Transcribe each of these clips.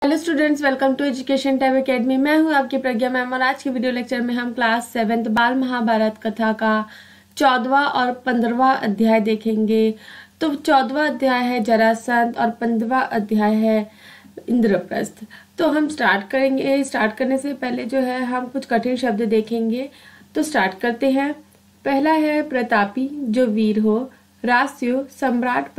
Hello students, welcome to education time academy. मैं हूं आपकी प्रज्ञा मैम और आज के वीडियो लेक्चर में हम क्लास 7 बाल महाभारत कथा का 14वां और 15वां अध्याय देखेंगे। तो 14वां अध्याय है जरासंध और 15वां अध्याय है इंद्रप्रस्थ। तो हम स्टार्ट करेंगे। स्टार्ट करने से पहले जो है हम कुछ कठिन शब्द देखेंगे। तो स्टार्ट करते हैं। पहला है प्रतापी, जो वीर हो। रास्यु, सम्राट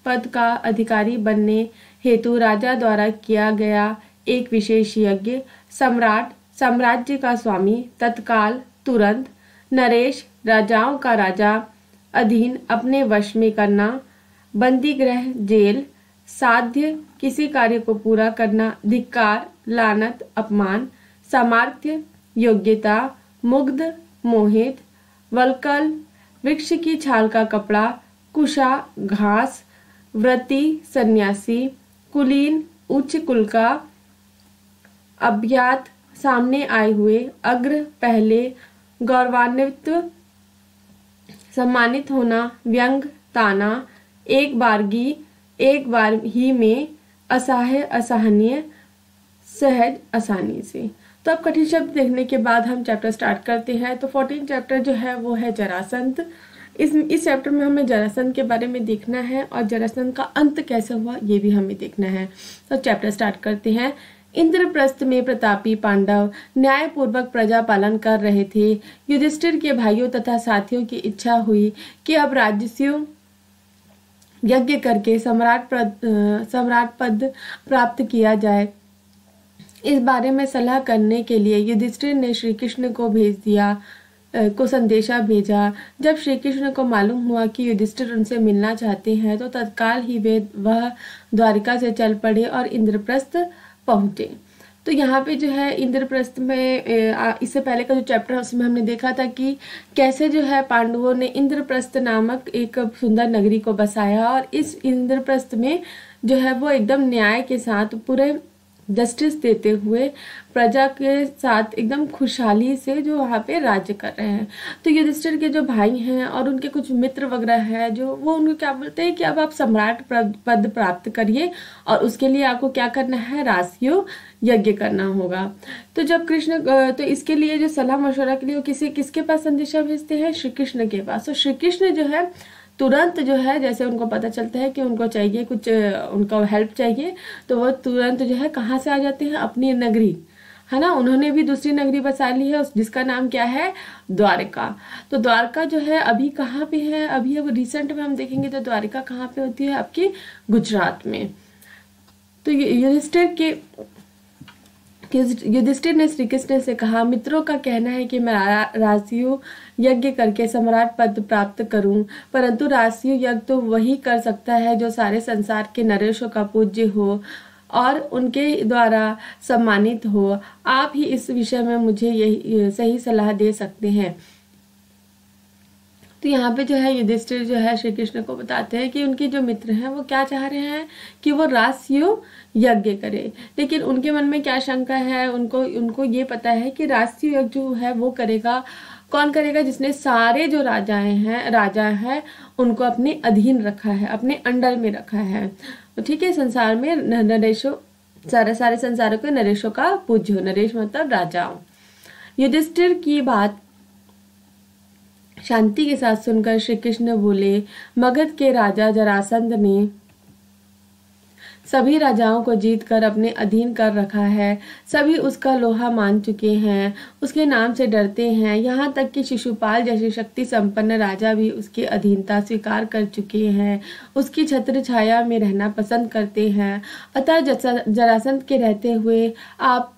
पद का अधिकारी बनने हेतु राजा द्वारा किया गया एक विशेष यज्ञ। सम्राट, साम्राज्य का स्वामी, तत्काल, तुरंत। नरेश, राजाओं का राजा, अधीन, अपने वश में करना। बंदी गृह, जेल। साध्य, किसी कार्य को पूरा करना। धिक्कार, लानत, अपमान। सामर्थ्य, योग्यता। मुग्ध, मोहित। वल्कल, वृक्ष की छाल का कपड़ा। कुशा, घास। व्रती, सन्यासी। कुलीन, उच्च कुल का। अभ्यात, सामने आए हुए। अग्र, पहले। गौरवान्वित, सम्मानित होना। व्यंग, ताना। एक बारगी, एक बार ही में। असहाय, असहनीय। सहज, आसानी से। तो अब कठिन शब्द देखने के बाद हम चैप्टर स्टार्ट करते हैं। तो 14 चैप्टर जो है वो है जरासंध। इस चैप्टर में हमें जरासंध के बारे में देखना है और जरासंध का अंत कैसे हुआ ये भी हमें देखना है। तो चैप्टर स्टार्ट करते हैं। इंद्रप्रस्थ में प्रतापी पांडव न्यायपूर्वक प्रजा पालन कर रहे थे। युधिष्ठिर के भाइयों तथा साथियों की इच्छा हुई कि अब राजस्व यज्ञ करके सम्राट पद प्राप्त किया जाए। इस बारे में सलाह करने के लिए युधिष्ठिर ने श्री कृष्ण को संदेशा भेजा। जब श्री कृष्ण को मालूम हुआ कि युधिष्ठिर उनसे मिलना चाहते हैं तो तत्काल ही वह द्वारिका से चल पड़े और इंद्रप्रस्थ पहुंचे। तो यहाँ पे जो है इंद्रप्रस्थ में इससे पहले का जो चैप्टर है उसमें हमने देखा था कि कैसे जो है पांडवों ने इंद्रप्रस्थ नामक एक सुंदर नगरी को बसाया और इस इंद्रप्रस्थ में जो है वो एकदम न्याय के साथ पूरे जस्टिस देते हुए प्रजा के साथ एकदम खुशहाली से जो वहाँ पे राज्य कर रहे हैं। तो युधिष्ठिर के जो भाई हैं और उनके कुछ मित्र वगैरह हैं जो वो उनको क्या बोलते हैं कि अब आप सम्राट पद प्राप्त करिए और उसके लिए आपको क्या करना है, राजस्व यज्ञ करना होगा। तो जब तो इसके लिए जो सलाह मशवरा के लिए वो किसके पास संदेशा भेजते हैं, श्री कृष्ण के पास। तो श्री कृष्ण जो है तुरंत जो है जैसे उनको पता चलता है कि उनको चाहिए कुछ उनको हेल्प चाहिए तो वो तुरंत जो है कहाँ से आ जाते हैं, अपनी नगरी है ना। उन्होंने भी दूसरी नगरी बसा ली है जिसका नाम क्या है, द्वारिका। तो द्वारका जो है अभी कहाँ पे है, अभी अब रिसेंट में हम देखेंगे तो द्वारिका कहाँ पे होती है, आपकी गुजरात में। तो युधिष्ठिर ने श्री कृष्ण से कहा, मित्रों का कहना है कि मैं राजस्व यज्ञ करके सम्राट पद प्राप्त करूं, परंतु राजस्व यज्ञ तो वही कर सकता है जो सारे संसार के नरेशों का पूज्य हो और उनके द्वारा सम्मानित हो। आप ही इस विषय में मुझे यही सही सलाह दे सकते हैं। तो यहाँ पे जो है युधिष्ठिर जो है श्री कृष्ण को बताते हैं कि उनके जो मित्र हैं वो क्या चाह रहे हैं कि वो राजस्व यज्ञ करे, लेकिन उनके मन में क्या शंका है, उनको ये पता है कि राजस्व यज्ञ जो है वो करेगा कौन करेगा, जिसने सारे जो राजा हैं उनको अपने अधीन रखा है, अपने अंडर में रखा है। ठीक है, संसार में नरेशों सारे संसारों के नरेशों का पूज्य हो। नरेश मतलब राजा। युधिष्ठिर की बात शांति के साथ सुनकर श्री कृष्ण बोले, मगध के राजा जरासंध ने सभी राजाओं को जीतकर अपने अधीन कर रखा है। सभी उसका लोहा मान चुके हैं, उसके नाम से डरते हैं। यहाँ तक कि शिशुपाल जैसे शक्ति संपन्न राजा भी उसकी अधीनता स्वीकार कर चुके हैं, उसकी छत्र छाया में रहना पसंद करते हैं। अतः जरासंध के रहते हुए आप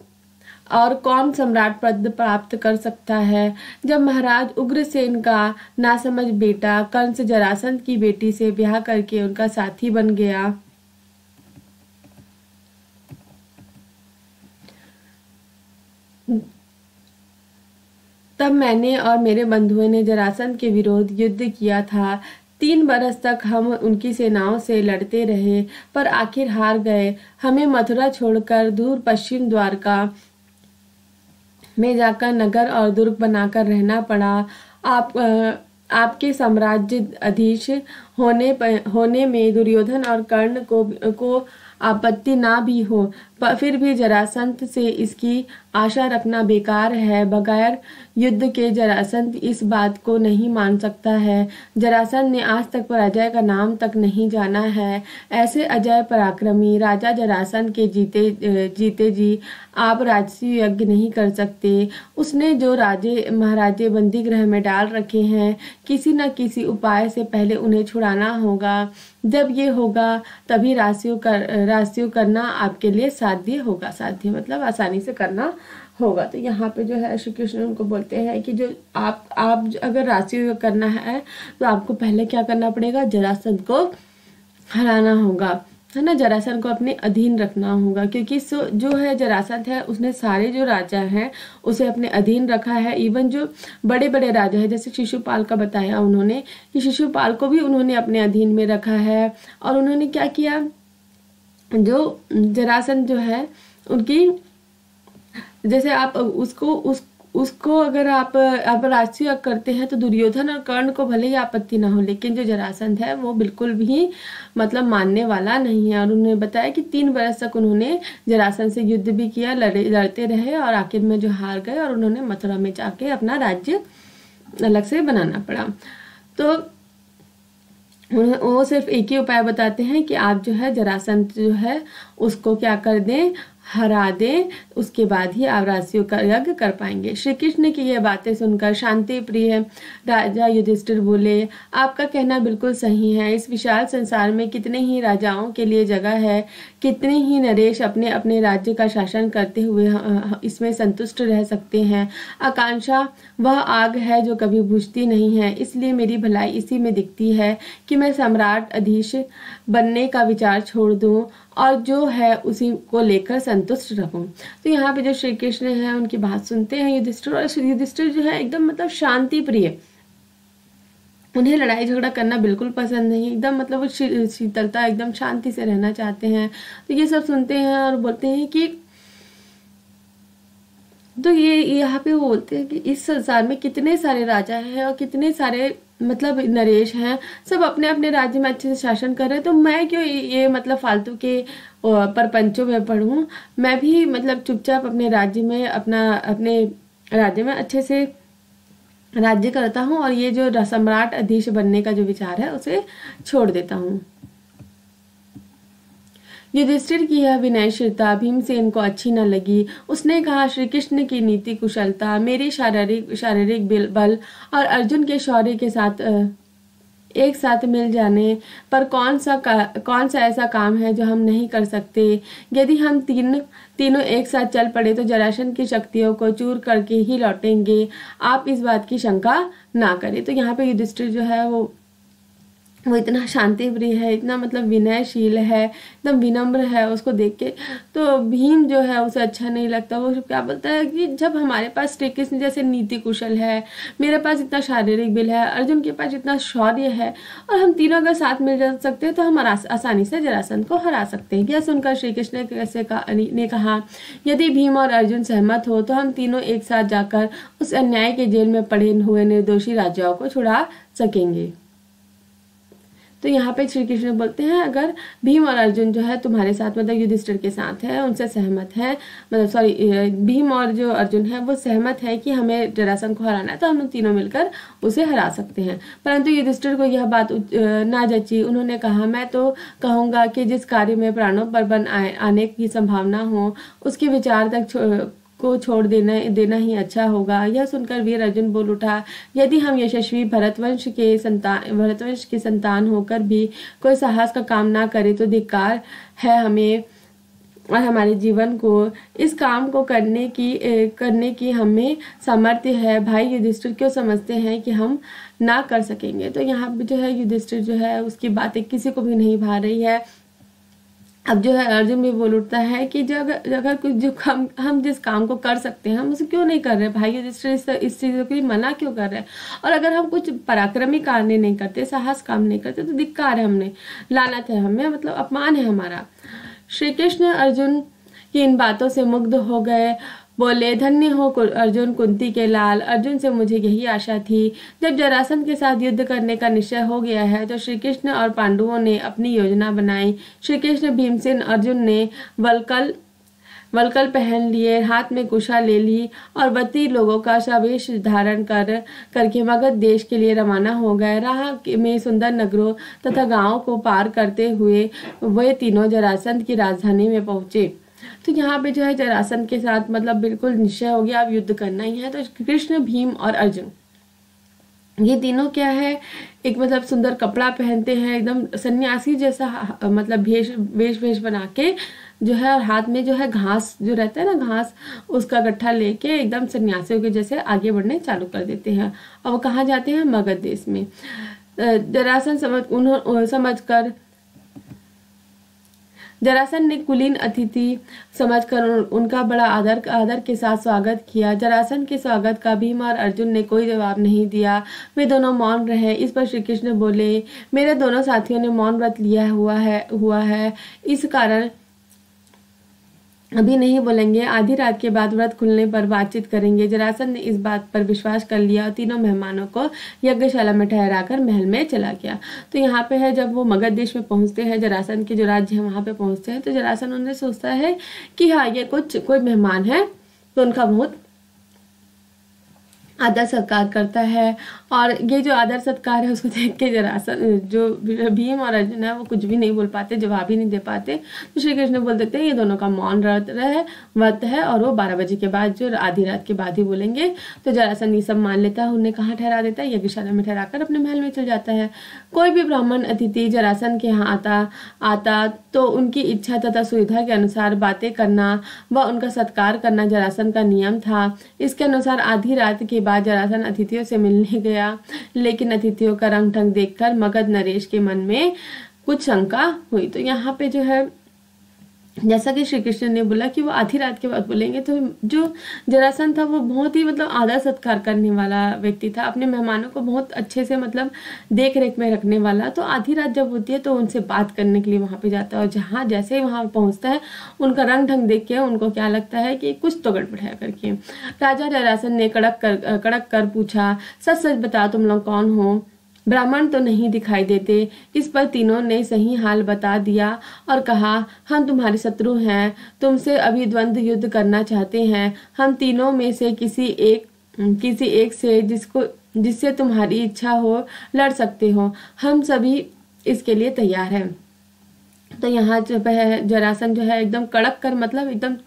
और कौन सम्राट पद प्राप्त कर सकता है। जब महाराज उग्रसेन का नासमझ बेटा कंस जरासंध की बेटी से ब्याह करके उनका साथी बन गया, तब मैंने और मेरे बंधुओं ने जरासंध के विरोध युद्ध किया था। 3 बरस तक हम उनकी सेनाओं से लड़ते रहे पर आखिर हार गए। हमें मथुरा छोड़कर दूर पश्चिम द्वारका में जाकर नगर और दुर्ग बनाकर रहना पड़ा। आपके साम्राज्य अधीश होने में दुर्योधन और कर्ण को आपत्ति ना भी हो, फिर भी जरासंध से इसकी आशा रखना बेकार है। बगैर युद्ध के जरासंध इस बात को नहीं मान सकता है। जरासंध ने आज तक पराजय का नाम तक नहीं जाना है। ऐसे अजय पराक्रमी राजा जरासंध के जीते जी आप राजसी यज्ञ नहीं कर सकते। उसने जो राजे महाराजे बंदी गृह में डाल रखे हैं, किसी न किसी उपाय से पहले उन्हें छुड़ाना होगा। जब ये होगा तभी राशियों करना आपके लिए साध्य होगा। साध्य मतलब आसानी से करना होगा। तो यहाँ पे जो है श्री कृष्ण उनको बोलते हैं कि जो आप अगर राशियों करना है तो आपको पहले क्या करना पड़ेगा, जरासंध को हराना होगा, है ना। जरासंध को अपने अधीन रखना होगा, क्योंकि जो है जरासंध है उसने सारे जो राजा हैं उसे अपने अधीन रखा है। इवन जो बड़े बड़े राजा है, जैसे शिशुपाल का बताया उन्होंने कि शिशुपाल को भी उन्होंने अपने अधीन में रखा है। और उन्होंने क्या किया, जो जरासंध जो है उनकी, जैसे आप उसको अगर आप राजसूय यज्ञ करते हैं तो दुर्योधन और कर्ण को भले ही आपत्ति ना हो, लेकिन जो जरासंध है वो बिल्कुल भी मतलब मानने वाला नहीं है। और उन्होंने बताया कि 3 वर्ष तक उन्होंने जरासंध से युद्ध भी किया, लड़ते रहे और आखिर में जो हार गए और उन्होंने मथुरा में जाके अपना राज्य अलग से बनाना पड़ा। तो वो सिर्फ एक ही उपाय बताते हैं कि आप जो है जरासंध जो है उसको क्या कर दें, हरा दें, उसके बाद ही आप राशियों का यज्ञ कर पाएंगे। श्री कृष्ण की यह बातें सुनकर शांति प्रिय राजा युधिष्ठिर बोले, आपका कहना बिल्कुल सही है। इस विशाल संसार में कितने ही राजाओं के लिए जगह है, कितने ही नरेश अपने अपने राज्य का शासन करते हुए इसमें संतुष्ट रह सकते हैं। आकांक्षा वह आग है जो कभी बुझती नहीं है, इसलिए मेरी भलाई इसी में दिखती है कि मैं सम्राट अधीश बनने का विचार छोड़ दूं और जो है उसी को लेकर संतुष्ट रहूं। तो यहाँ पे जो श्री कृष्ण है उनकी बात सुनते हैं युधिष्ठिर, और युधिष्ठिर जो है एकदम मतलब शांति प्रिय, उन्हें लड़ाई झगड़ा करना बिल्कुल पसंद नहीं, एकदम मतलब वो शीतलता, एकदम शांति से रहना चाहते हैं। तो ये सब सुनते हैं और बोलते हैं कि, तो ये यहाँ पे वो बोलते हैं कि इस संसार में कितने सारे राजा हैं और कितने सारे मतलब नरेश हैं, सब अपने अपने राज्य में अच्छे से शासन कर रहे हैं, तो मैं क्यों ये मतलब फालतू के परपंचों में पढ़ूं। मैं भी मतलब चुपचाप अपने राज्य में अपने राज्य में अच्छे से राज्य करता हूँ और ये जो सम्राट अधीश बनने का जो विचार है उसे छोड़ देता हूँ। युधिष्ठिर की यह विनयशीलता भीमसेन को अच्छी न लगी। उसने कहा, श्री कृष्ण की नीति कुशलता, मेरी शारीरिक बल और अर्जुन के शौर्य के साथ एक साथ मिल जाने पर कौन सा ऐसा काम है जो हम नहीं कर सकते। यदि हम तीनों एक साथ चल पड़े तो जरासंध की शक्तियों को चूर करके ही लौटेंगे। आप इस बात की शंका ना करें। तो यहाँ पे युधिष्ठिर जो है वो इतना शांति प्रिय है, इतना मतलब विनयशील है, एकदम विनम्र है। उसको देख के तो भीम जो है उसे अच्छा नहीं लगता। वो क्या बोलता है कि जब हमारे पास श्री कृष्ण जैसे नीति कुशल है, मेरे पास इतना शारीरिक बल है, अर्जुन के पास इतना शौर्य है और हम तीनों अगर साथ मिल जा सकते हैं तो हम आसानी से जरासंध को हरा सकते हैं। यह सुनकर श्री कृष्ण ने कहा, यदि भीम और अर्जुन सहमत हो तो हम तीनों एक साथ जाकर उस अन्याय के जेल में पड़े हुए निर्दोषी राजाओं को छुड़ा सकेंगे। तो यहाँ पे श्री कृष्ण बोलते हैं, अगर भीम और अर्जुन जो है तुम्हारे साथ मतलब युधिष्ठिर के साथ है, उनसे सहमत है, मतलब सॉरी भीम और जो अर्जुन है वो सहमत है कि हमें जरासंध को हराना है, तो हम तीनों मिलकर उसे हरा सकते हैं। परंतु युधिष्ठिर को यह बात ना जची। उन्होंने कहा, मैं तो कहूँगा कि जिस कार्य में प्राणों पर बन आने की संभावना हो उसके विचार तक को छोड़ देना ही अच्छा होगा। यह सुनकर वीर अर्जुन बोल उठा, यदि हम यशस्वी भरतवंश के संतान होकर भी कोई साहस का काम ना करे तो धिक्कार है हमें और हमारे जीवन को। इस काम को करने की हमें सामर्थ्य है। भाई युधिष्ठिर क्यों समझते हैं कि हम ना कर सकेंगे। तो यहाँ पे जो है युधिष्ठिर जो है उसकी बातें किसी को भी नहीं भा रही है। अब जो है अर्जुन भी बोल उठता है कि अगर कुछ जो हम जिस काम को कर सकते हैं हम उसे क्यों नहीं कर रहे। भाई युधिष्ठिर इस चीज़ के लिए मना क्यों कर रहे हैं। और अगर हम कुछ पराक्रमी कार्य नहीं करते, साहस काम नहीं करते तो धिक्कार है, हमने लानत है, हमें मतलब अपमान है हमारा। श्री कृष्ण अर्जुन की इन बातों से मुग्ध हो गए। बोले, धन्य हो अर्जुन कुंती के लाल। अर्जुन से मुझे यही आशा थी। जब जरासंध के साथ युद्ध करने का निश्चय हो गया है तो श्री कृष्ण और पांडवों ने अपनी योजना बनाई। श्री कृष्ण, भीमसेन, अर्जुन ने वलकल वल्कल पहन लिए, हाथ में कुशा ले ली और 32 लोगों का सवेश धारण करके मगध देश के लिए रवाना हो गए। राह में सुंदर नगरों तथा गांवों को पार करते हुए वे तीनों जरासंध की राजधानी में पहुंचे। तो यहाँ पे जो है जरासंध के साथ मतलब बिल्कुल निश्चय हो गया, अब युद्ध करना ही है। तो कृष्ण, भीम और अर्जुन ये तीनों क्या है, एक मतलब सुंदर कपड़ा पहनते हैं, एकदम सन्यासी जैसा मतलब वेश बना के जो है, और हाथ में जो है घास जो रहता है ना, घास उसका गट्ठा लेके एकदम सन्यासियों के जैसे आगे बढ़ने चालू कर देते हैं। और वो कहाँ जाते हैं, मगध देश में। जरासंध समझकर जरासंध ने कुलीन अतिथि समझकर उनका बड़ा आदर के साथ स्वागत किया। जरासंध के स्वागत का भीम और अर्जुन ने कोई जवाब नहीं दिया, वे दोनों मौन रहे। इस पर श्री कृष्ण बोले, मेरे दोनों साथियों ने मौन व्रत लिया हुआ है, इस कारण अभी नहीं बोलेंगे, आधी रात के बाद व्रत खुलने पर बातचीत करेंगे। जरासंध ने इस बात पर विश्वास कर लिया और तीनों मेहमानों को यज्ञशाला में ठहराकर महल में चला गया। तो यहाँ पे है, जब वो मगध देश में पहुंचते हैं, जरासंध के जो राज्य है वहां पे पहुंचते हैं, तो जरासंध उन्हें सोचता है कि हाँ ये कोई मेहमान है, तो उनका बहुत आदर सत्कार करता है। और ये जो आदर सत्कार है उसको देख के जरासंध, जो भीम और अर्जुन है, वो कुछ भी नहीं बोल पाते, जवाब ही नहीं दे पाते। तो श्री कृष्ण बोल देते हैं ये दोनों का मौन व्रत है और वो 12 बजे के बाद, जो आधी रात के बाद ही बोलेंगे। तो जरासंध ये सब मान लेता है, उन्हें कहाँ ठहरा देता है, यज्ञशाला में ठहराकर अपने महल में चल जाता है। कोई भी ब्राह्मण अतिथि जरासंध के यहाँ आता तो उनकी इच्छा तथा सुविधा के अनुसार बातें करना व उनका सत्कार करना जरासंध का नियम था। इसके अनुसार आधी रात के बाद जरासंध अतिथियों से मिलने गया, लेकिन अतिथियों का रंग ढंग देखकर मगध नरेश के मन में कुछ शंका हुई। तो यहाँ पे जो है, जैसा कि श्री कृष्ण ने बोला कि वो आधी रात के बाद बोलेंगे, तो जो जरासंध था वो बहुत ही मतलब आदर सत्कार करने वाला व्यक्ति था, अपने मेहमानों को बहुत अच्छे से मतलब देख रेख में रखने वाला। तो आधी रात जब होती है तो उनसे बात करने के लिए वहां पे जाता है, और जहाँ जैसे ही वहां पहुंचता है उनका रंग ढंग देख के उनको क्या लगता है कि कुछ तो गड़बड़ है करके। राजा जरासंध ने कड़क कर पूछा, सच सच बताओ तुम लोग कौन हो, ब्राह्मण तो नहीं दिखाई देते। इस पर तीनों ने सही हाल बता दिया और कहा, हम तुम्हारे शत्रु हैं, तुमसे अभी द्वंद्व युद्ध करना चाहते हैं। हम तीनों में से किसी एक से जिससे तुम्हारी इच्छा हो लड़ सकते हो, हम सभी इसके लिए तैयार हैं। तो यहाँ जो है जरासंध जो है एकदम कड़क कर, मतलब एकदम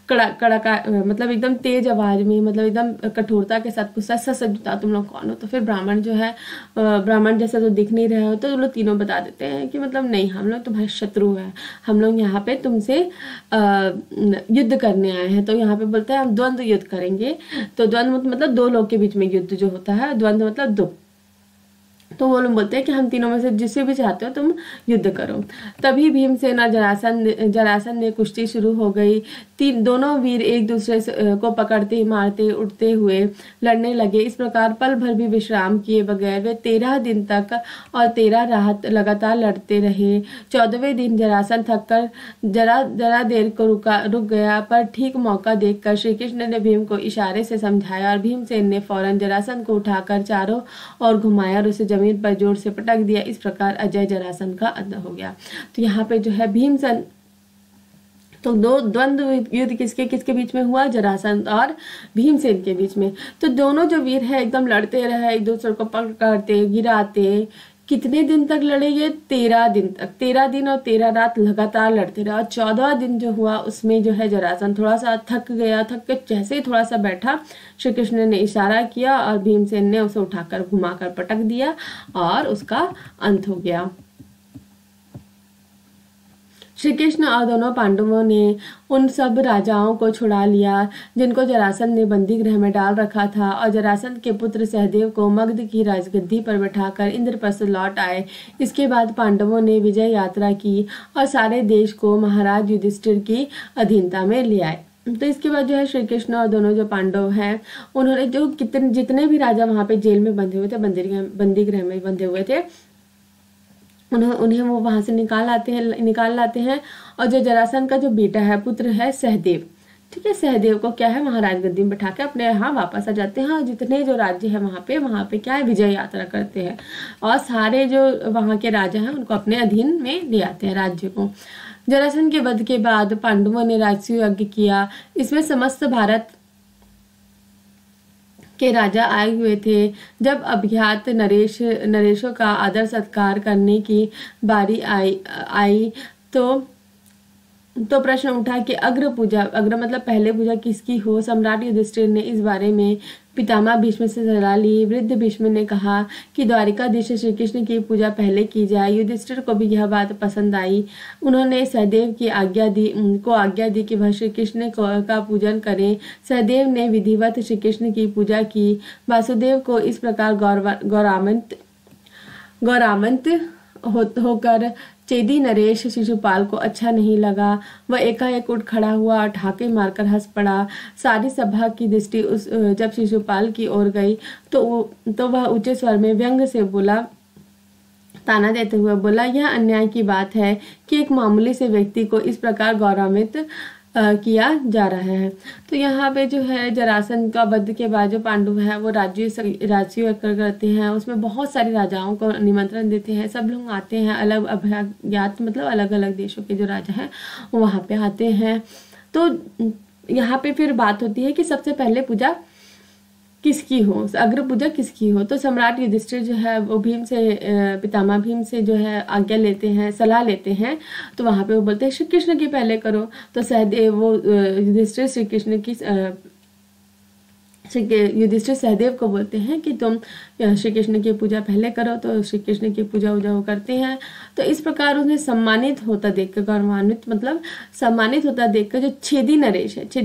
कड़का मतलब एकदम तेज आवाज में, मतलब एकदम कठोरता के साथ पूछा, सच बता तुम लोग कौन हो। तो फिर ब्राह्मण जो है, ब्राह्मण जैसा तो दिख नहीं रहे हो, तो लोग तीनों बता देते हैं कि मतलब नहीं, हम लोग तुम्हारे शत्रु हैं, हम लोग यहाँ पे तुमसे युद्ध करने आए हैं। तो यहाँ पे बोलते हैं हम द्वंद्व युद्ध करेंगे। तो द्वंद्व मतलब दो लोग के बीच में युद्ध जो होता है, द्वंद्व मतलब दो। तो वो लोग बोलते हैं कि हम तीनों में से जिसे भी चाहते हो तुम युद्ध करो। तभी भीमसेन और जरासंध में कुश्ती शुरू हो गई। दोनों वीर एक दूसरे को पकड़ते मारते उठते हुए लड़ने लगे। इस प्रकार पल भर भी विश्राम किए बगैर वे 13 दिन तक और 13 रात लगातार लड़ते रहे। 14वें दिन जरासंध थक कर जरा देर को रुक गया, पर ठीक मौका देखकर श्री कृष्ण ने भीम को इशारे से समझाया और भीमसेन ने फौरन जरासंध को उठाकर चारों ओर घुमाया और उसे जमीन पर जोर से पटक दिया। इस प्रकार अजय जरासंध का अंत हो गया। तो यहाँ पे जो है भीमसेन, तो दो द्वंद्व युद्ध किसके बीच में हुआ, जरासंध और भीमसेन के बीच में। तो दोनों जो वीर है एकदम लड़ते रहे, एक दूसरे को पकड़ते गिराते। कितने दिन तक लड़े ये, 13 दिन तक, 13 दिन और 13 रात लगातार लड़ते रहे। और 14वां दिन जो हुआ उसमें जो है जरासंध थोड़ा सा थक गया, थक के जैसे ही थोड़ा सा बैठा, श्री कृष्ण ने इशारा किया और भीमसेन ने उसे उठाकर घुमाकर पटक दिया और उसका अंत हो गया। श्री कृष्ण और दोनों पांडवों ने उन सब राजाओं को छुड़ा लिया जिनको जरासंध ने बंदी गृह में डाल रखा था, और जरासंध के पुत्र सहदेव को मगध की राजगद्दी पर बैठाकर इंद्रप्रस्थ लौट आए। इसके बाद पांडवों ने विजय यात्रा की और सारे देश को महाराज युधिष्ठिर की अधीनता में ले आए। तो इसके बाद जो है श्री कृष्ण और दोनों जो पांडव हैं, उन्होंने जो जितने भी राजा वहां पे जेल में बंधे हुए थे, बंदी गृह में बंधे हुए थे, उन्हें वो वहां से निकाल लाते हैं। और जो जरासंध का जो बेटा है, पुत्र है सहदेव, ठीक है, सहदेव को क्या है महाराज गद्दी में बैठा के अपने यहाँ वापस आ जाते हैं। और जितने जो राज्य है वहां पे क्या है, विजय यात्रा करते हैं और सारे जो वहां के राजा हैं उनको अपने अधीन में ले आते हैं राज्य को। जरासंध के वध के बाद पांडवों ने राजसूय यज्ञ किया। इसमें समस्त भारत के राजा आए हुए थे। जब अज्ञात नरेशों का आदर सत्कार करने की बारी आई तो प्रश्न उठा कि अग्र मतलब पहले पूजा किसकी हो। सम्राट युधिष्ठिर ने इस बारे में पितामह भीष्म से सलाह ली। वृद्ध भीष्म ने कहा कि द्वारिकाधीश श्री कृष्ण की पूजा पहले की जाए। युधिष्ठिर को भी यह बात पसंद आई। उन्होंने सहदेव की आज्ञा दी कि वह श्री कृष्ण का पूजन करें। सहदेव ने विधिवत श्री कृष्ण की पूजा की। वासुदेव को इस प्रकार गौरामंत होकर चेदी नरेश शिशुपाल को अच्छा नहीं लगा। वह एकाएक उठ खड़ा हुआ और ठाके मारकर हंस पड़ा। सारी सभा की दृष्टि जब शिशुपाल की ओर गई तो वह ऊंचे स्वर में व्यंग से बोला, ताना देते हुए बोला, यह अन्याय की बात है कि एक मामूली से व्यक्ति को इस प्रकार गौरवान्वित किया जा रहा है। तो यहाँ पे जो है जरासंध का वध के बाद जो पांडव है वो राज्य करते हैं। उसमें बहुत सारे राजाओं को निमंत्रण देते हैं। सब लोग आते हैं, अलग अभ्यात मतलब अलग अलग देशों के जो राजा हैं वो वहाँ पे आते हैं। तो यहाँ पे फिर बात होती है कि सबसे पहले पूजा किसकी हो, अग्र पूजा किसकी हो। तो सम्राट युधिष्ठिर जो है वो भीम से पितामह भीम से जो है आज्ञा लेते हैं, सलाह लेते हैं। तो वहां पे वो बोलते हैं श्री कृष्ण की पहले करो। तो सहदेव वो युधिष्ठिर युधिष्ठिर सहदेव को बोलते हैं कि तुम श्री कृष्ण की पूजा पहले करो। तो श्री कृष्ण की पूजा वो करते हैं। तो इस प्रकार उन्हें सम्मानित होता देखकर, गौरवान्वित मतलब सम्मानित होता देखकर जो छेदी नरेश जो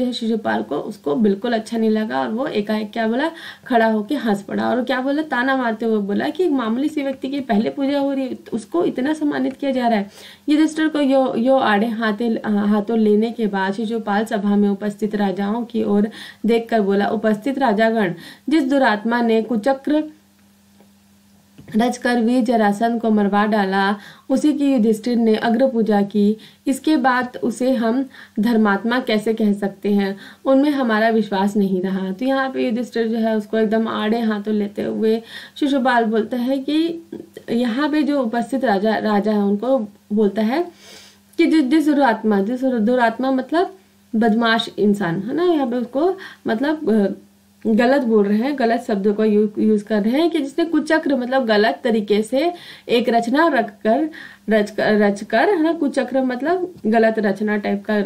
है शिशुपाल को, उसको बिल्कुल अच्छा नहीं लगा और वो एकाएक क्या बोला, खड़ा होकर हंस पड़ा और क्या बोला, ताना मारते हुए बोला कि एक मामूली सी व्यक्ति की पहले पूजा हो रही है, उसको इतना सम्मानित किया जा रहा है। युधिष्ठिर को यो आड़े हाथों लेने के बाद शिशुपाल सभा में उपस्थित राजाओं की ओर देखकर बोला, उपस्थित राजागण, जिस दुरात्मा ने कुचक्र रचकर वीर जरासंध को मरवा डाला, उसी की युधिष्ठिर ने अग्र पूजा की। इसके बाद उसे हम धर्मात्मा कैसे कह सकते हैं? उनमें हमारा विश्वास नहीं रहा। तो यहाँ पे युधिष्ठिर जो है उसको एकदम आड़े हाथों लेते हुए शिशुपाल बोलता है कि यहाँ पे जो उपस्थित राजा है उनको बोलता है कि जिस दुरात्मा मतलब बदमाश इंसान है ना, यहाँ पे उसको मतलब गलत बोल रहे हैं, गलत शब्दों को यूज कर रहे हैं कि जिसने कुचक्र मतलब गलत तरीके से एक रचना रचकर है ना, कुचक्र मतलब गलत रचना टाइप का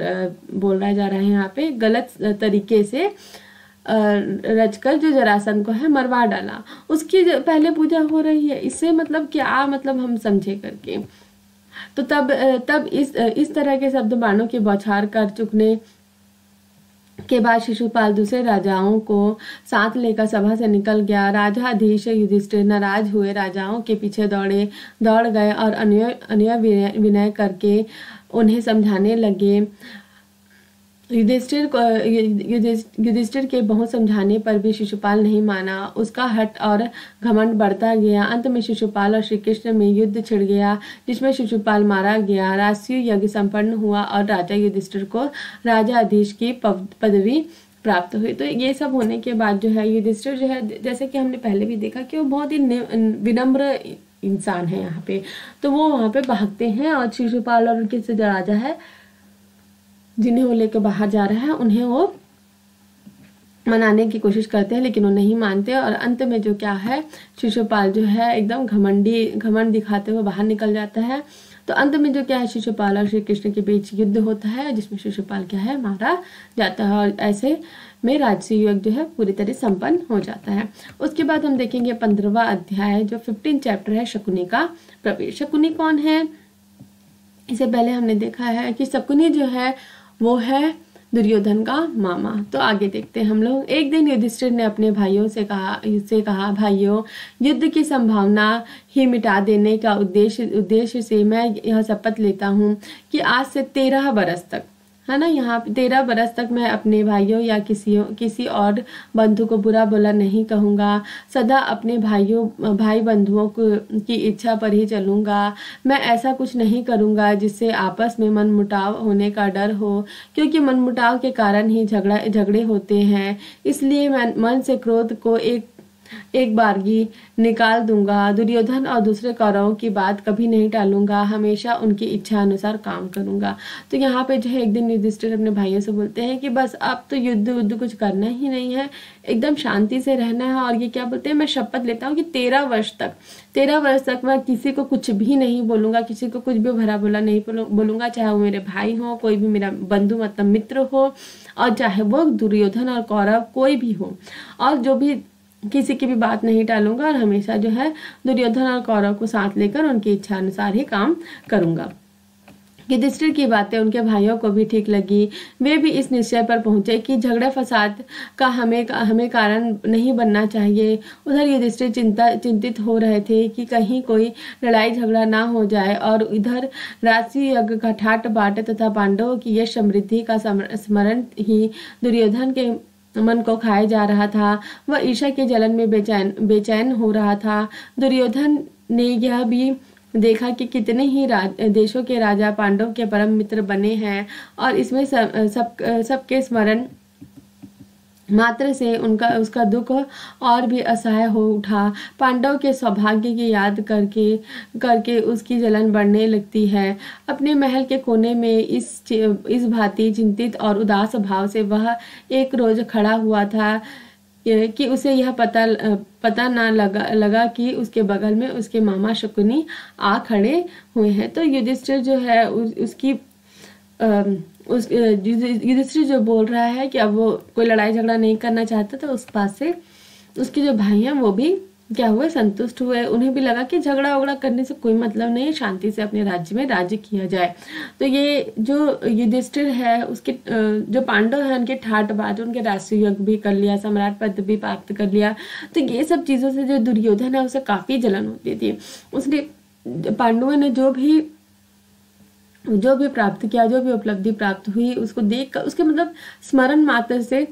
बोला जा रहा है यहाँ पे, गलत तरीके से रचकर जो जरासंध को है मरवा डाला, उसकी पहले पूजा हो रही है। इससे मतलब क्या मतलब हम समझे करके। तो तब इस तरह के शब्द बाणों की बौछार कर चुकने के बाद शिशुपाल दूसरे राजाओं को साथ लेकर सभा से निकल गया। राजाधीश युधिष्ठिर नाराज हुए राजाओं के पीछे दौड़ गए और अन्य विनय करके उन्हें समझाने लगे। युधिष्ठिर के बहुत समझाने पर भी शिशुपाल नहीं माना। उसका हठ और घमंड बढ़ता गया। अंत में शिशुपाल और श्री कृष्ण में युद्ध छिड़ गया, जिसमें शिशुपाल मारा गया। राजसूय यज्ञ संपन्न हुआ और राजा युधिष्ठिर को राजाधीश की पदवी प्राप्त हुई। तो ये सब होने के बाद जो है युधिष्ठिर जो है, जैसे कि हमने पहले भी देखा कि वो बहुत ही विनम्र इंसान है यहाँ पे। तो वो वहाँ पे भागते हैं और शिशुपाल और उनके जो राजा है जिन्हें वो लेकर बाहर जा रहा है उन्हें वो मनाने की कोशिश करते हैं, लेकिन वो नहीं मानते। और अंत में जो क्या है, शिशुपाल जो है एकदम घमंड दिखाते हुए बाहर निकल जाता है। तो अंत में जो क्या है, शिशुपाल और श्री कृष्ण के बीच युद्ध होता है, जिसमें शिशुपाल क्या है मारा जाता है और ऐसे में राजसूय युग जो है पूरी तरह संपन्न हो जाता है। उसके बाद हम देखेंगे 15वां अध्याय जो 15 चैप्टर है, शकुनी का प्रवेश। शकुनी कौन है? इससे पहले हमने देखा है कि शकुनी जो है वो है दुर्योधन का मामा। तो आगे देखते हैं हम लोग। एक दिन युधिष्ठिर ने अपने भाइयों से कहा, भाइयों, युद्ध की संभावना ही मिटा देने का उद्देश्य से मैं यह शपथ लेता हूँ कि आज से 13 बरस तक है ना, यहाँ 13 बरस तक मैं अपने भाइयों या किसी और बंधु को बुरा बोला नहीं कहूँगा। सदा अपने भाई बंधुओं की इच्छा पर ही चलूँगा। मैं ऐसा कुछ नहीं करूँगा जिससे आपस में मनमुटाव होने का डर हो, क्योंकि मनमुटाव के कारण ही झगड़े होते हैं। इसलिए मैं मन से क्रोध को एक एक बारगी निकाल दूंगा। दुर्योधन और दूसरे कौरवों की बात कभी नहीं टालूंगा, हमेशा उनकी इच्छा अनुसार काम करूंगा। तो यहाँ पे जो है एक दिन युधिष्ठिर अपने भाइयों से बोलते हैं कि बस अब तो युद्ध कुछ करना ही नहीं है, एकदम शांति से रहना है। और ये क्या बोलते हैं, मैं शपथ लेता हूँ कि 13 वर्ष तक मैं किसी को कुछ भी नहीं बोलूंगा, किसी को कुछ भी भला बुरा नहीं बोलूंगा, चाहे वो मेरे भाई हो, कोई भी मेरा बंधु मतलब मित्र हो, और चाहे वो दुर्योधन और कौरव कोई भी हो, और जो भी किसी की भी बात नहीं टालूंगा, और हमेशा जो है दुर्योधन और कौरव को साथ लेकर उनकी इच्छा अनुसार ही काम करूंगा। युधिष्ठिर की बातें उनके भाइयों को भी ठीक लगी। वे भी इस निश्चय पर पहुंचे कि झगड़ा फसाद का हमें कारण नहीं बनना चाहिए। उधर युधिष्ठिर चिंतित हो रहे थे कि कहीं कोई लड़ाई झगड़ा ना हो जाए, और इधर राशि यज्ञ का ठाट बाट तथा पांडवों की यश समृद्धि का स्मरण ही दुर्योधन के मन को खाए जा रहा था। वह ईर्ष्या के जलन में बेचैन हो रहा था। दुर्योधन ने यह भी देखा कि कितने ही देशों के राजा पांडव के परम मित्र बने हैं, और इसमें सबके स्मरण मात्र से उसका दुख और भी असह्य हो उठा। पांडव के सौभाग्य की याद करके उसकी जलन बढ़ने लगती है। अपने महल के कोने में इस भांति चिंतित और उदास भाव से वह एक रोज खड़ा हुआ था कि उसे यह पता ना लगा कि उसके बगल में उसके मामा शकुनी आ खड़े हुए हैं। तो युधिष्ठिर जो है युधिष्ठिर जो बोल रहा है कि अब वो कोई लड़ाई झगड़ा नहीं करना चाहता, तो उस बात से उसके जो भाई हैं वो भी क्या हुए, संतुष्ट हुए। उन्हें भी लगा कि झगड़ा वगड़ा करने से कोई मतलब नहीं, शांति से अपने राज्य में राज्य किया जाए। तो ये जो युधिष्ठिर है उसके जो पांडव है उनके ठाट बाट, उनके राष्ट्रीय यज्ञ भी कर लिया, सम्राट पद भी प्राप्त कर लिया। तो ये सब चीजों से जो दुर्योधन है उसे काफी जलन होती थी। उसने पांडवों ने जो भी प्राप्त किया, जो भी उपलब्धि प्राप्त हुई, उसको देखकर उसके मतलब स्मरण मात्र से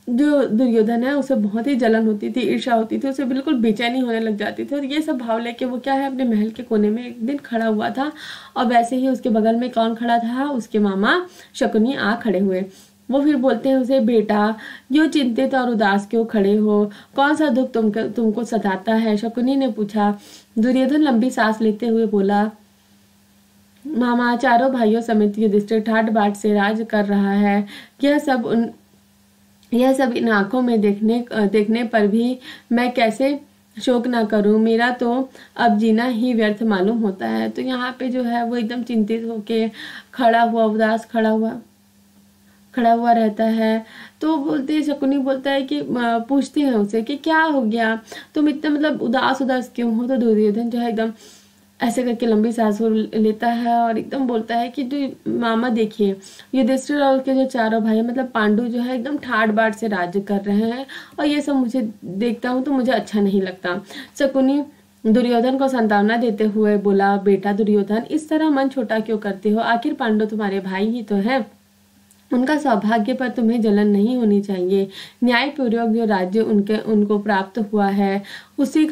जो दुर्योधन है उसे बहुत ही जलन होती थी, ईर्ष्या होती थी, उसे बिल्कुल बेचैनी होने लग जाती थी। और ये सब भाव लेके वो क्या है अपने महल के कोने में एक दिन खड़ा हुआ था, और वैसे ही उसके बगल में कौन खड़ा था, उसके मामा शकुनी आ खड़े हुए। वो फिर बोलते हैं उसे, बेटा यो चिंतित और उदास क्यों खड़े हो, कौन सा दुख तुमको सताता है? शकुनी ने पूछा। दुर्योधन लंबी सांस लेते हुए बोला, मामा चारों भाइयों समेत युधिष्ठिर ठाट बाट से राज कर रहा है। यह सब इन आंखों में देखने पर भी मैं कैसे शोक ना करूं, मेरा तो अब जीना ही व्यर्थ मालूम होता है। तो यहाँ पे जो है वो एकदम चिंतित होके खड़ा हुआ, उदास खड़ा हुआ रहता है। तो बोलते शकुनी बोलता है कि पूछते हैं उसे कि क्या हो गया, तुम इतना मतलब उदास क्यों हो? तो दुर्योधन जो है एकदम ऐसे करके लंबी सांस लेता है और एकदम बोलता है कि जो मामा देखिए, युधिष्ठिर और उसके जो चारों भाई मतलब पांडु जो है एकदम ठाट बाट से राज्य कर रहे हैं, और ये सब मुझे देखता हूँ तो मुझे अच्छा नहीं लगता। शकुनी दुर्योधन को सांत्वना देते हुए बोला, बेटा दुर्योधन इस तरह मन छोटा क्यों करते हो, आखिर पांडु तुम्हारे भाई ही तो है, उनका सौभाग्य पर तुम्हें जलन नहीं होनी चाहिए। न्यायपूर्वक जो राज्य उनको प्राप्त हुआ है उसी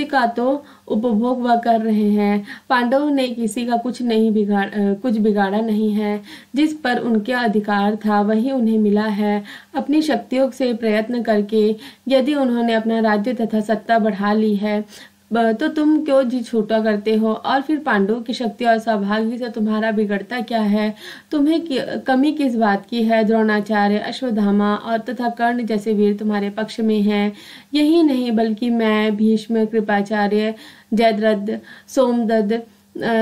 का तो उपभोग वह कर रहे हैं। पांडवों ने किसी का कुछ बिगाड़ा नहीं है, जिस पर उनके अधिकार था वही उन्हें मिला है। अपनी शक्तियों से प्रयत्न करके यदि उन्होंने अपना राज्य तथा सत्ता बढ़ा ली है, तो तुम क्यों जी छोटा करते हो? और फिर पांडवों की शक्ति और सौभाग्य से तुम्हारा बिगड़ता क्या है? तुम्हें कमी किस बात की है? द्रोणाचार्य, अश्वत्थामा और तथा कर्ण जैसे वीर तुम्हारे पक्ष में हैं। यही नहीं बल्कि मैं, भीष्म, कृपाचार्य, जयद्रथ, सोमदत्त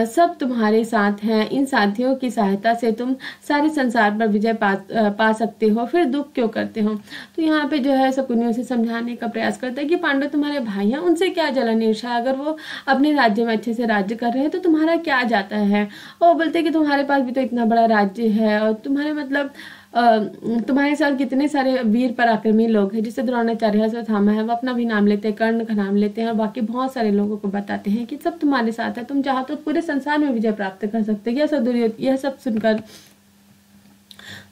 सब तुम्हारे साथ हैं। इन साथियों की सहायता से तुम सारे संसार पर विजय पा सकते हो, फिर दुख क्यों करते हो? तो यहाँ पे जो है शकुनी उसे समझाने का प्रयास करता है कि पांडव तुम्हारे भाई हैं, उनसे क्या जलन ईर्ष्या, अगर वो अपने राज्य में अच्छे से राज्य कर रहे हैं तो तुम्हारा क्या जाता है? और वो बोलते हैं कि तुम्हारे पास भी तो इतना बड़ा राज्य है, और तुम्हारे मतलब तुम्हारे साथ कितने सारे वीर पराक्रमी लोग हैं, जैसे द्रोणाचार्य, अश्वत्थामा है, वो अपना भी नाम लेते हैं, कर्ण का नाम लेते हैं, और बाकी बहुत सारे लोगों को बताते हैं कि सब तुम्हारे साथ है, तुम चाहो तो पूरे संसार में विजय प्राप्त कर सकते हो। यह सब सुनकर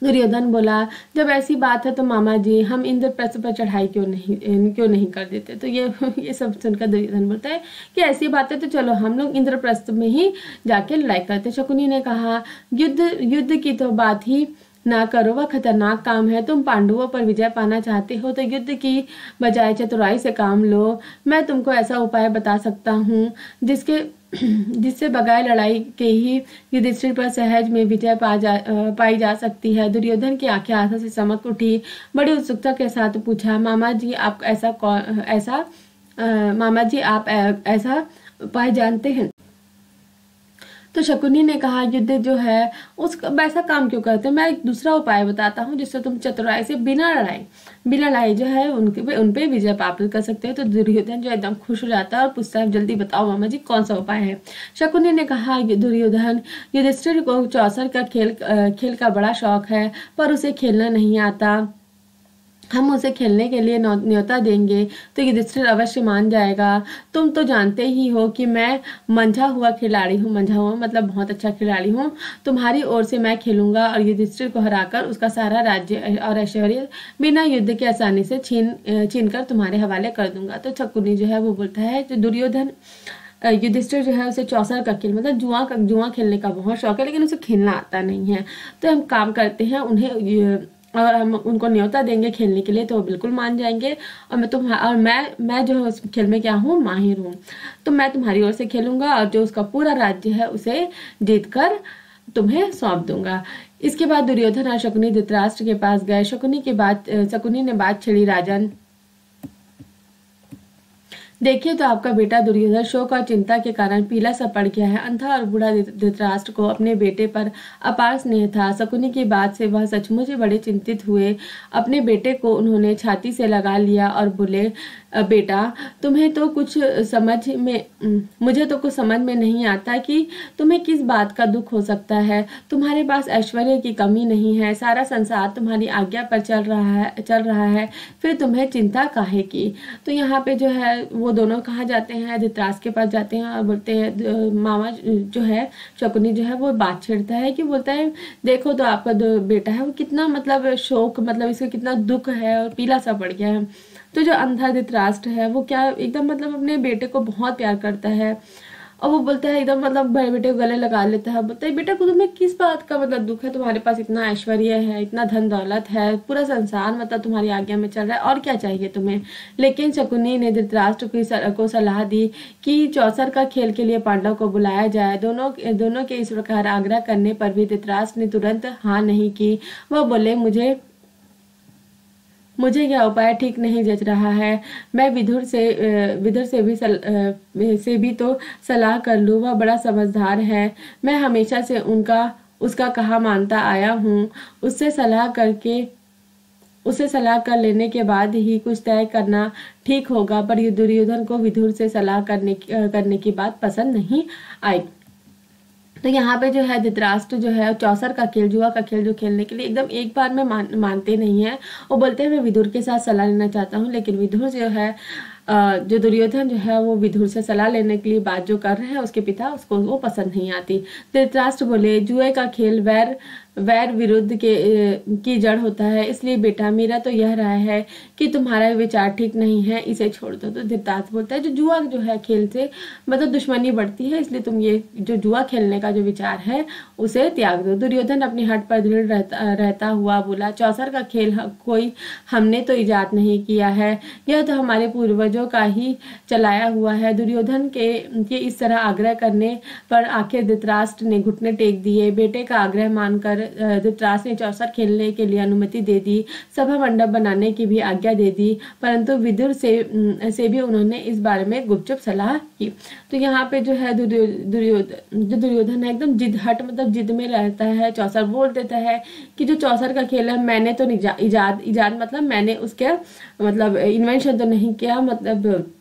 दुर्योधन बोला, जब ऐसी बात है तो मामा जी हम इंद्रप्रस्थ पर चढ़ाई क्यों नहीं कर देते? तो ये सब सुनकर दुर्योधन बोलता है कि ऐसी बात है तो चलो हम लोग इंद्रप्रस्थ में ही जाके लड़ाई करते। शकुनी ने कहा, युद्ध की तो बात ही ना करो, वह खतरनाक काम है। तुम पांडवों पर विजय पाना चाहते हो तो युद्ध की बजाय चतुराई से काम लो। मैं तुमको ऐसा उपाय बता सकता हूँ जिससे बगैर लड़ाई के ही युधिष्ठिर पर सहज में विजय पाई जा सकती है। दुर्योधन की आंखें आंसू से चमक उठी, बड़ी उत्सुकता के साथ पूछा, मामा जी आप ऐसा उपाय जानते हैं? तो शकुनी ने कहा, युद्ध जो है उसका वैसा काम क्यों करते हैं, मैं एक दूसरा उपाय बताता हूँ जिससे तुम चतुराई से बिना लड़ाई जो है उन पे विजय प्राप्त कर सकते हो। तो दुर्योधन जो एकदम खुश हो जाता है और पूछता है, जल्दी बताओ मामा जी कौन सा उपाय है। शकुनी ने कहा, दुर्योधन, युधिष्ठिर को चौसर का खेल का बड़ा शौक है पर उसे खेलना नहीं आता। हम उसे खेलने के लिए न्योता देंगे तो युधिष्ठिर अवश्य मान जाएगा। तुम तो जानते ही हो कि मैं मंझा हुआ खिलाड़ी हूँ, मंझा हुआ मतलब बहुत अच्छा खिलाड़ी हूँ। तुम्हारी ओर से मैं खेलूंगा और युधिष्ठिर को हराकर उसका सारा राज्य और ऐश्वर्य बिना युद्ध के आसानी से छीन कर तुम्हारे हवाले कर दूंगा। तो शकुनी जो है वो बोलता है, जो दुर्योधन युधिष्ठिर जो है उसे चौसर का खेल मतलब जुआ खेलने का बहुत शौक है, लेकिन उसे खेलना आता नहीं है। तो हम काम करते हैं, और हम उनको न्योता देंगे खेलने के लिए तो वो बिल्कुल मान जाएंगे। और मैं जो है उस खेल में क्या हूँ, माहिर हूँ। तो मैं तुम्हारी ओर से खेलूंगा और जो उसका पूरा राज्य है उसे जीतकर तुम्हें सौंप दूंगा। इसके बाद दुर्योधन और शकुनी धृतराष्ट्र के पास गए। शकुनी ने बात छेड़ी, राजन देखिए तो आपका बेटा दुर्योधन शोक और चिंता के कारण पीला सा पड़ गया है। अंधा और बूढ़ा धृतराष्ट्र को अपने बेटे पर अपार स्नेह था। शकुनी की बात से वह सचमुच बड़े चिंतित हुए। अपने बेटे को उन्होंने छाती से लगा लिया और बोले, बेटा तुम्हें तो कुछ मुझे तो कुछ समझ में नहीं आता कि तुम्हें किस बात का दुख हो सकता है। तुम्हारे पास ऐश्वर्य की कमी नहीं है, सारा संसार तुम्हारी आज्ञा पर चल रहा है, फिर तुम्हें चिंता काहे की। तो यहाँ पे जो है वो दोनों कहाँ जाते हैं, धृतराष्ट्र के पास जाते हैं और बोलते हैं, मामा जो है शकुनी जो है वो बात छेड़ता है कि बोलता है, देखो तो आपका बेटा है वो कितना मतलब शोक मतलब इसका कितना दुख है और पीला सा पड़ गया है। तो जो अंधा धृतराष्ट्र है वो क्या एकदम मतलब अपने बेटे को बहुत प्यार करता है और वो बोलता है एकदम मतलब बड़े बेटे को गले लगा लेता है, बोलता है, बेटा को तुम्हें किस बात का मतलब दुख है, तुम्हारे पास इतना ऐश्वर्य है, इतना धन दौलत है, पूरा संसार मतलब तुम्हारी आज्ञा में चल रहा है, और क्या चाहिए तुम्हें। लेकिन शकुनी ने धृतराष्ट्र को सलाह दी कि चौसर का खेल के लिए पांडव को बुलाया जाए। दोनों के इस प्रकार आग्रह करने पर भी धृतराष्ट्र ने तुरंत हाँ नहीं की। वह बोले, मुझे यह उपाय ठीक नहीं जच रहा है। मैं विदुर से भी तो सलाह कर लूँ, वह बड़ा समझदार है। मैं हमेशा से उसका कहा मानता आया हूँ। उससे सलाह कर लेने के बाद ही कुछ तय करना ठीक होगा। पर दुर्योधन को विदुर से सलाह करने की बात पसंद नहीं आई। तो यहाँ पे जो है धृतराष्ट्र जो है चौसर का खेल, जुआ का खेल जो खेलने के लिए एकदम एक बार में मानते नहीं है। वो बोलते हैं मैं विदुर के साथ सलाह लेना चाहता हूँ, लेकिन विदुर जो है जो दुर्योधन जो है वो विदुर से सलाह लेने के लिए बात जो कर रहे हैं उसके पिता, उसको वो पसंद नहीं आती। धृतराष्ट्र बोले, जुए का खेल वैर विरुद्ध की जड़ होता है, इसलिए बेटा मेरा तो यह राय है कि तुम्हारा विचार ठीक नहीं है, इसे छोड़ दो। तो धृतराष्ट्र बोलता है, जो जुआ जो है खेल से मतलब दुश्मनी बढ़ती है, इसलिए तुम ये जो जुआ खेलने का जो विचार है उसे त्याग दो। दुर्योधन अपनी हट पर दृढ़ रहता हुआ बोला, चौसर का खेल कोई हमने तो इजाद नहीं किया है, यह तो हमारे पूर्वजों का ही चलाया हुआ है। दुर्योधन के इस तरह आग्रह करने पर आखिर धृतराष्ट्र ने घुटने टेक दिए। बेटे का आग्रह मानकर धृतराष्ट्र ने चौसर खेलने के लिए अनुमति दे दी, सभा मंडप बनाने की भी आज्ञा दे दी, परंतु विदुर से भी उन्होंने इस बारे में गुपचुप सलाह की। तो यहाँ पे जो है दुर्योधन है एकदम जिदहट मतलब जिद में रहता है। चौसर बोल देता है कि जो चौसर का खेल है मैंने तो इजाद मतलब मैंने उसके मतलब इन्वेंशन तो नहीं किया, मतलब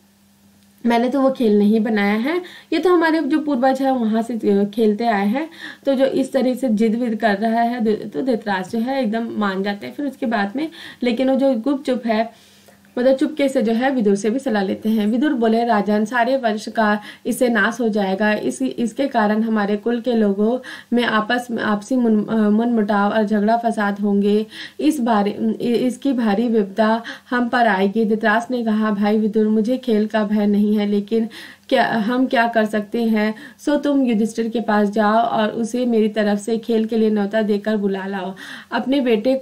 मैंने तो वो खेल नहीं बनाया है, ये तो हमारे जो पूर्वज है वहां से खेलते आए हैं। तो जो इस तरह से जिद विद कर रहा है तो धृतराष्ट्र जो है एकदम मान जाते हैं फिर उसके बाद में। लेकिन वो जो गुपचुप है मतलब चुपके से जो है विदुर से भी सलाह लेते हैं। विदुर बोले, राजन, सारे वर्ष का इससे नाश हो जाएगा। इसके कारण हमारे कुल के लोगों में आपसी मनमुटाव और झगड़ा फसाद होंगे। इसकी भारी विपदा हम पर आएगी। धृतराष्ट्र ने कहा, भाई विदुर, मुझे खेल का भय नहीं है, लेकिन हम क्या कर सकते हैं। सो तुम युधिष्ठिर के पास जाओ और उसे मेरी तरफ से खेल के लिए न्योता देकर बुला लाओ। अपने बेटे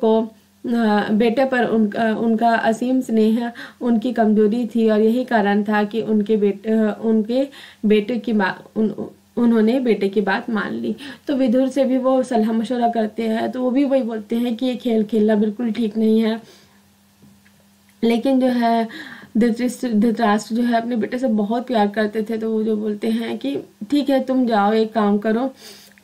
पर उनका असीम स्नेह उनकी कमजोरी थी और यही कारण था कि उन्होंने बेटे की बात मान ली। तो विदुर से भी वो सलाह मशवरा करते हैं, तो वो भी वही बोलते हैं कि ये खेल खेलना बिल्कुल ठीक नहीं है। लेकिन जो है धृतराष्ट्र जो है अपने बेटे से बहुत प्यार करते थे, तो वो जो बोलते हैं कि ठीक है, तुम जाओ, एक काम करो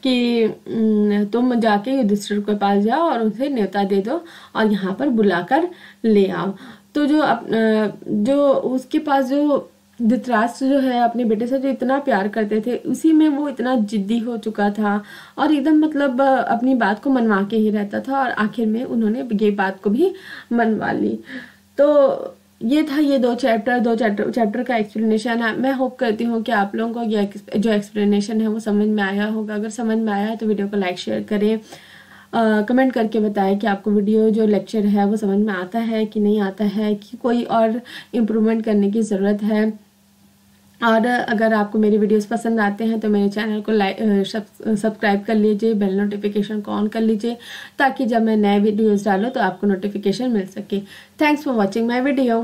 कि तुम जाके युधिष्ठिर के पास जाओ और उसे न्योता दे दो और यहाँ पर बुलाकर ले आओ। तो जो उसके पास जो धृतराष्ट्र जो है अपने बेटे से जो इतना प्यार करते थे, उसी में वो इतना जिद्दी हो चुका था और एकदम मतलब अपनी बात को मनवा के ही रहता था और आखिर में उन्होंने ये बात को भी मनवा ली। तो ये था ये दो चैप्टर का एक्सप्लेनेशन है। मैं होप करती हूँ कि आप लोगों को ये जो एक्सप्लेनेशन है वो समझ में आया होगा। अगर समझ में आया है तो वीडियो को लाइक शेयर करें, कमेंट करके बताएं कि आपको वीडियो जो लेक्चर है वो समझ में आता है कि नहीं आता है, कि कोई और इम्प्रूवमेंट करने की ज़रूरत है। और अगर आपको मेरी वीडियोस पसंद आते हैं तो मेरे चैनल को सब्सक्राइब कर लीजिए, बेल नोटिफिकेशन को ऑन कर लीजिए, ताकि जब मैं नए वीडियोस डालूँ तो आपको नोटिफिकेशन मिल सके। Thanks for watching my video.